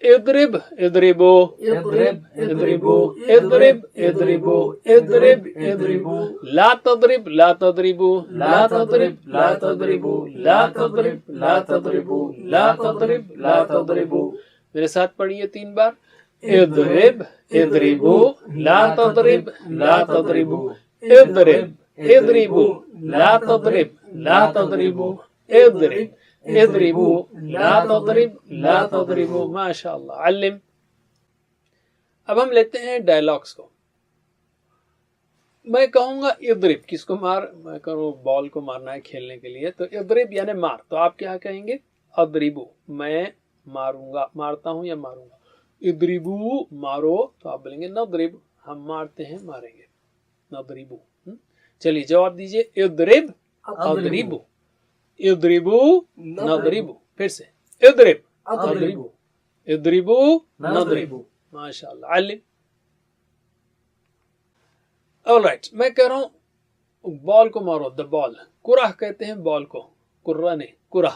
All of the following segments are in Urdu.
اضرب اضربو اضرب اضربو اضرب اضربو اضرب اضربو لا تضرب لا تضربو لا تضرب لا تضربو لا تضرب لا تضربو لا تضرب لا تضربو. میرے ساتھ پڑھیے 3 بار. اضرب اضربو لا تضرب لا تضربو اضرب اضربو لا تضرب لا تضربو اضرب اضربو لا تضرب لا تضربو. ماشاء اللہ. علم. اب ہم لیتے ہیں ڈائلاگس کو. میں کہوں گا اضرب، کس کو مار، میں کروں بال کو مارنا ہے کھیلنے کے لیے، تو اضرب یعنی مار، تو آپ کیا کہیں گے؟ اضربو، میں ماروں گا، مارتا ہوں یا ماروں گا. اضربو مارو، تو آپ بولیں گے نضرب، ہم مارتے ہیں ماریں گے، نضربو. چلیے جواب دیجئے. اضرب اضربو اضربو نضربو. پھر سے اضرب اضربو اضربو نضربو. ماشاء اللہ. علم. آلرائٹ، میں کہہ رہا ہوں بال کو مارو، دا بال. کرہ کہتے ہیں بال کو، کرہ نے، کرہ.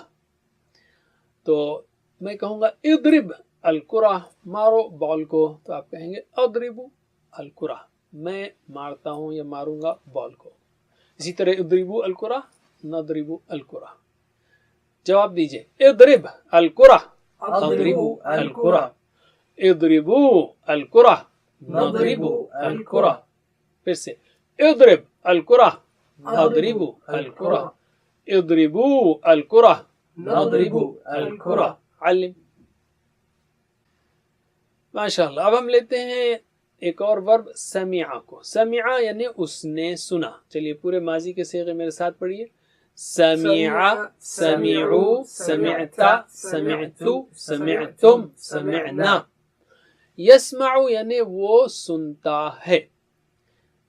تو میں کہوں گا اضرب الکرہ، مارو بال کو، تو آپ کہیں گے اضربو الکرہ، میں مارتا ہوں یا ماروں گا بال کو. اسی طرح اضربو الکرہ نضربو الکرہ. جواب دیجئے. اضرب الکرہ اضربو الکرہ اضربو الکرہ نضربو الکرہ. پھر سے اضرب الکرہ اضربو الکرہ اضربو الکرہ نضربو الکرہ. علم. ماشاء اللہ. اب ہم لیتے ہیں ایک اور ورب سمع کو. سمع یعنی اس نے سنا. چلیے پورے ماضی کے صیغے میرے ساتھ پڑھیے. سمع سمعوا سمعت سمعتو سمعتم سمعنا. یسمع یعنی وہ سنتا ہے.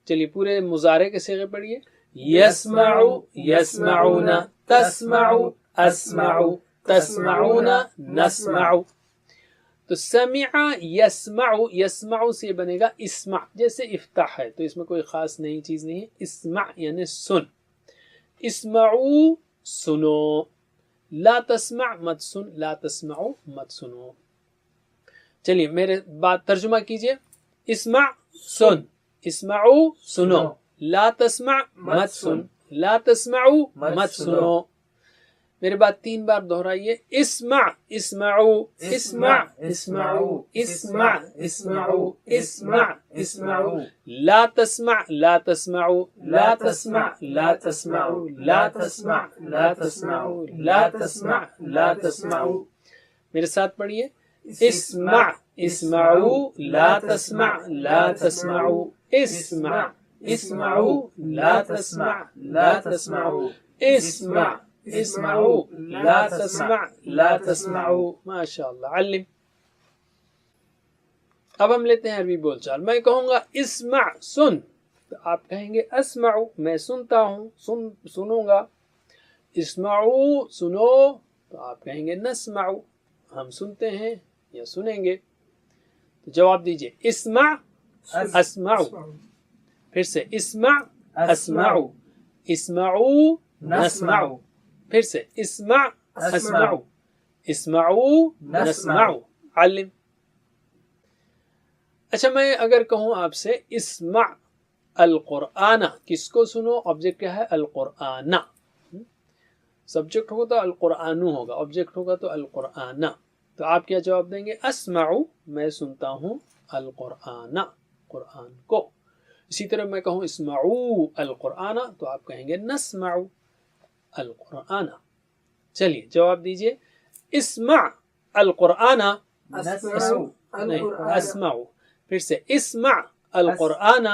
چلیے پورے مضارع کے صیغے پڑھیے. یسمع یسمعون تسمع اسمع تسمعون نسمع. تو سمع یسمع، یسمع سے بنے گا اسمع، جیسے افتح ہے، تو اس میں کوئی خاص نئی چیز نہیں ہے. اسمع یعنی سن. اسمعو سنو، لا تسمع مت سن، لا تسمعو مت سنو. چلیے میرے بات ترجمہ کیجئے. اسمع سن، اسمعو سنو، لا تسمع مت سن، لا تسمعو مت سنو. میرے بات 3 بار دہرائیے. اسمع اسمعو اسمع اسمعو اسمع اسمعو اسمع اسمعو. لا تسمع لا تسمعو لا تسمع لا تسمعو لا تسمع لا تسمعو لا تسمع لا تسمعو. میرے ساتھ پڑھیے. اسمع اسمعو لا تسمع لا تسمعو اسمع اسمعو لا تسمع لا تسمعو اسمع اسمعو لا تسمع لا تسمعو. ماشاء اللہ. علم. اب ہم لیتے ہیں عربی بول چال. میں کہوں گا اسمع سن، تو آپ کہیں گے اسمعو میں سنتا ہوں، سنوں گا. اسمعو سنو، تو آپ کہیں گے نسمعو ہم سنتے ہیں یا سنیں گے. تو جواب دیجئے. اسمع اسمعو. پھر سے اسمع اسمعو اسمعو نسمعو. پھر سے اسمع اسمعو اسمعو نسمعو. علم. اچھا میں اگر کہوں آپ سے اسمع القرآن، کس کو سنو؟ آبجیکٹ کیا ہے؟ القرآن. سبجیکٹ ہوگا تو القرآن ہوگا، آبجیکٹ ہوگا تو القرآن. تو آپ کیا جواب دیں گے؟ اسمعو میں سنتا ہوں القرآن، قرآن کو. اسی طرح میں کہوں اسمعو القرآن، تو آپ کہیں گے نسمعو القرآن. چلیے جواب دیجئے. اسمع القرآن اسمعو. پھر سے اسمع القرآن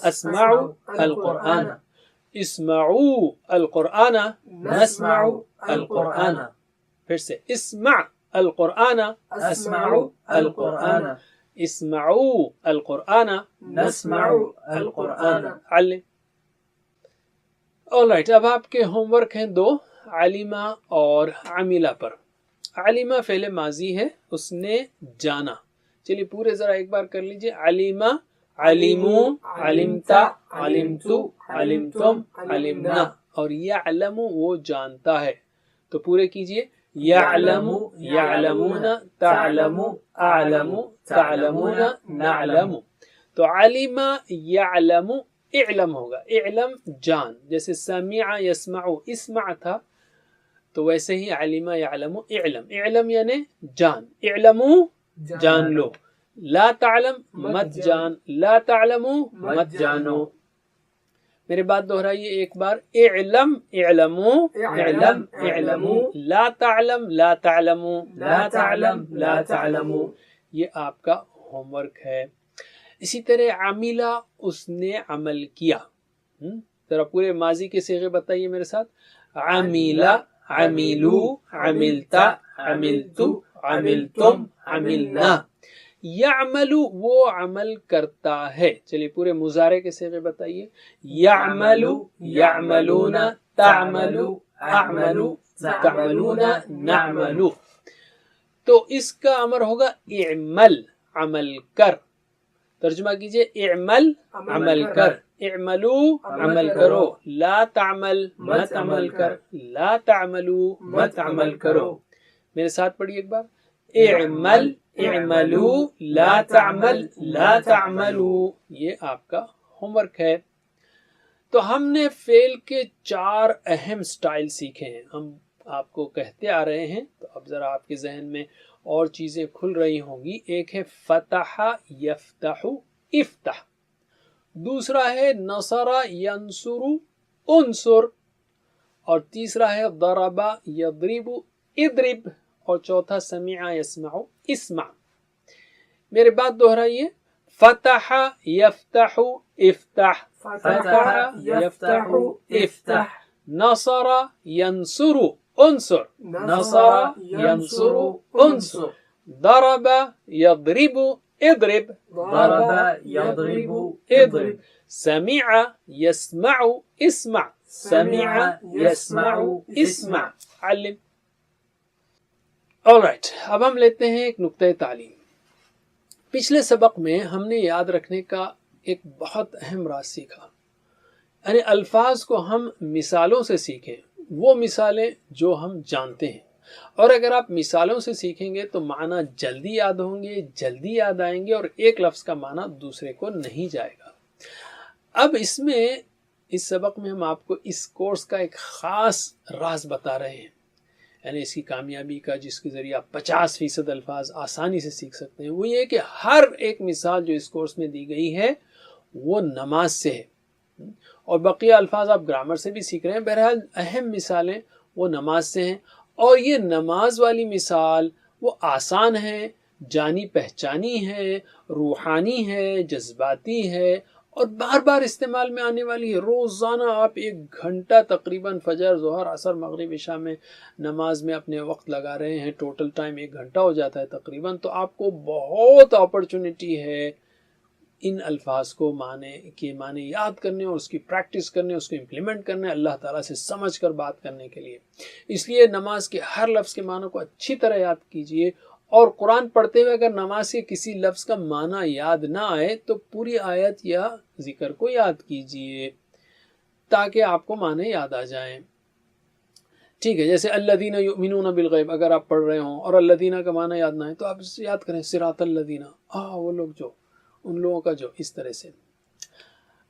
اسمعو القرآن اسمعو القرآن نسمعو القرآن. پھر سے اسمع القرآن اسمعو القرآن اسمعو القرآن نسمعو القرآن. علم. آلرائٹ، اب آپ کے ہوم ورک ہیں 2 علمہ اور عملہ پر. علمہ فعل ماضی ہے، اس نے جانا. چلیے پورے ذرا ایک بار کر لیجئے. علمہ علمو علمتا علمتو علمتم علمنا. اور یعلم وہ جانتا ہے. تو پورے کیجئے. يعلم يعلمون تعلم أعلم تعلمون نعلم. تو علم يعلم اعلم ہوگا، اعلم جان، جیسے سمع يسمع اسمع تھا تو ویسے ہی علم يعلم اعلم، اعلم یعنی جان، اعلمو جان لو، لا تعلم مت جان، لا تعلمو مت جانو. میرے بات دہرائیے ایک بار، اعلم اعلمو اعلم اعلمو، لا تعلم لا تعلمو لا تعلم لا تعلمو. یہ آپ کا ہوم ورک ہے. اسی طرح عملہ اس نے عمل کیا. ذرا پورے ماضی کے صیغے بتائیے میرے ساتھ. عملہ عملو عملتا عملتو عملتم عملنا. یعمل وہ عمل کرتا ہے. چلیے پورے مضارع کے صیغے بتائیے. یعمل یعملون تعمل اعمل تعملون نعمل. تو اس کا امر ہوگا اعمل عمل کر. ترجمہ کیجئے اعمل عمل کر، اعملو عمل کرو، لا تعمل مت عمل کر، لا تعملو مت عمل کرو. میرے ساتھ پڑھیے ایک بار. اعمل اعملو لا تعمل لا تعملو. یہ آپ کا ہوم ورک ہے. تو ہم نے فعل کے 4 اہم سٹائل سیکھے ہیں، ہم آپ کو کہتے آ رہے ہیں. تو اب ذرا آپ کے ذہن میں اور چیزیں کھل رہی ہوں گی. ایک ہے فتح یفتح افتح، دوسرا ہے نصر ینصر انصر، اور تیسرا ہے ضرب یضرب اضرب، اور چوتھا سمع یسمع اسمع. میرے بات دہرائیے. فتح یفتح افتح، فتح یفتح افتح، نصر ینصر انصر، نصر ینصر انصر، ضرب یضرب اضرب، ضرب یضرب اضرب، سمع یسمع اسمع، سمع یسمع اسمع. علم. alright، اب ہم لیتے ہیں ایک نقطۂ تعلیم. پچھلے سبق میں ہم نے یاد رکھنے کا ایک بہت اہم راز سیکھا، یعنی الفاظ کو ہم مثالوں سے سیکھیں، وہ مثالیں جو ہم جانتے ہیں. اور اگر آپ مثالوں سے سیکھیں گے تو معنی جلدی یاد ہوں گے، جلدی یاد آئیں گے، اور ایک لفظ کا معنی دوسرے کو نہیں جائے گا. اب اس سبق میں ہم آپ کو اس کورس کا ایک خاص راز بتا رہے ہیں، یعنی اس کی کامیابی کا، جس کے ذریعے آپ 50% الفاظ آسانی سے سیکھ سکتے ہیں. وہ یہ کہ ہر ایک مثال جو اس کورس میں دی گئی ہے وہ نماز سے ہے، اور بقیہ الفاظ آپ گرامر سے بھی سیکھ رہے ہیں. بہرحال اہم مثالیں وہ نماز سے ہیں، اور یہ نماز والی مثال وہ آسان ہے، جانی پہچانی ہے، روحانی ہے، جذباتی ہے، اور بار بار استعمال میں آنے والی ہے. روزانہ آپ 1 گھنٹہ تقریباً فجر ظہر عصر مغرب عشاء میں نماز میں اپنے وقت لگا رہے ہیں، ٹوٹل ٹائم 1 گھنٹہ ہو جاتا ہے تقریباً. تو آپ کو بہت اپرچونٹی ہے ان الفاظ کو معنی یاد کرنے، اور اس کی پریکٹس کرنے، اس کو امپلیمنٹ کرنے، اللہ تعالیٰ سے سمجھ کر بات کرنے کے لیے. اس لیے نماز کے ہر لفظ کے معنی کو اچھی طرح یاد کیجئے، اور قرآن پڑھتے ہوئے اگر نماز کے کسی لفظ کا معنی یاد نہ آئے تو پوری آیت یا ذکر کو یاد کیجئے تاکہ آپ کو معنی یاد آ جائیں. ٹھیک ہے، جیسے الذین یؤمنون بالغیب اگر آپ پڑھ رہے ہوں اور الذین کا معنی یاد نہ آئے تو آپ یاد کریں صراط الذین، وہ لوگ جو، ان لوگوں کا جو، اس طرح سے.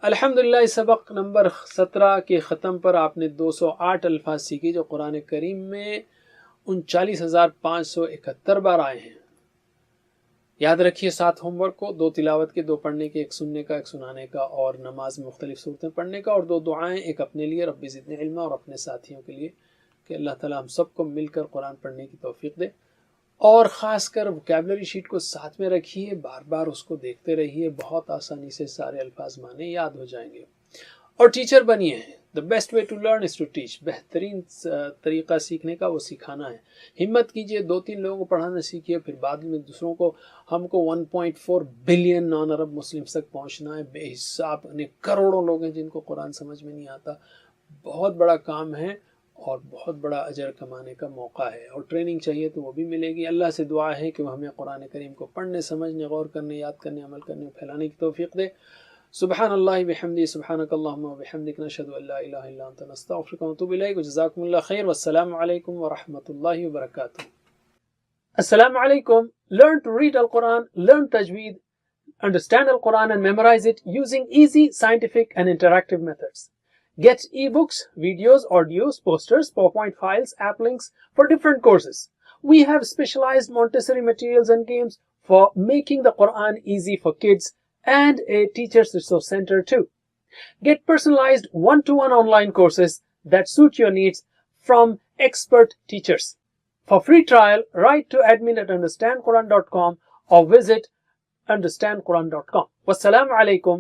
الحمدللہ سبق نمبر 17 کے ختم پر آپ نے 208 الفاظ سیکھی جو قرآن کریم میں 39,571 بار آئے ہیں. یاد رکھیے 7 ہوم ورک کو، 2 تلاوت کے، 2 پڑھنے کے، 1 سننے کا، 1 سنانے کا، اور نماز میں مختلف صورتیں پڑھنے کا، اور 2 دعائیں، ایک اپنے لیے رب زدنی علما اور اپنے ساتھیوں کے لیے کہ اللہ تعالیٰ ہم سب کو مل کر قرآن پڑھنے کی توفیق دے. اور خاص کر وکیبلری شیٹ کو ساتھ میں رکھیے، بار بار اس کو دیکھتے رہیے، بہت آسانی سے سارے الفاظ معنی یاد ہو جائیں گے. اور teacher بنیے. The best way to learn is to teach. بہترین طریقہ سیکھنے کا وہ سکھانا ہے. ہمت کیجئے، 2-3 لوگوں کو پڑھانا سیکھیے، پھر بعد میں دوسروں کو. ہم کو 1.4 بلین نان عرب مسلمز تک پہنچنا ہے، بے حساب کروڑوں لوگ ہیں جن کو قرآن سمجھ میں نہیں آتا. بہت بڑا کام ہے اور بہت بڑا اجر کمانے کا موقع ہے، اور ٹریننگ چاہیے تو وہ بھی ملے گی. اللہ سے دعا ہے کہ وہ ہمیں قرآن کریم کو پڑھنے، سمجھنے، غور کرنے، یاد کرنے، عمل کرنے، پھیلانے کی توفیق دے. سبحان اللہ بحمدہ سبحانک اللہم وبحمدک نشہد ان لا الہ الا انت نستغفرک ونتوب الیک وجزاکم اللہ خیر والسلام علیکم ورحمۃ اللہ وبرکاتہ. Assalamu alaikum. Learn to read Al-Quran, learn Tajweed, understand Al-Quran and memorize it using easy, scientific and interactive methods. Get ebooks, videos, audios, posters, PowerPoint files, app links for different courses. We have specialized Montessori materials and games for making the Quran easy for kids and a teacher's resource center too. Get personalized one-to-one online courses that suit your needs from expert teachers. For free trial, write to admin@understandquran.com or visit understandquran.com. Wassalamu alaikum.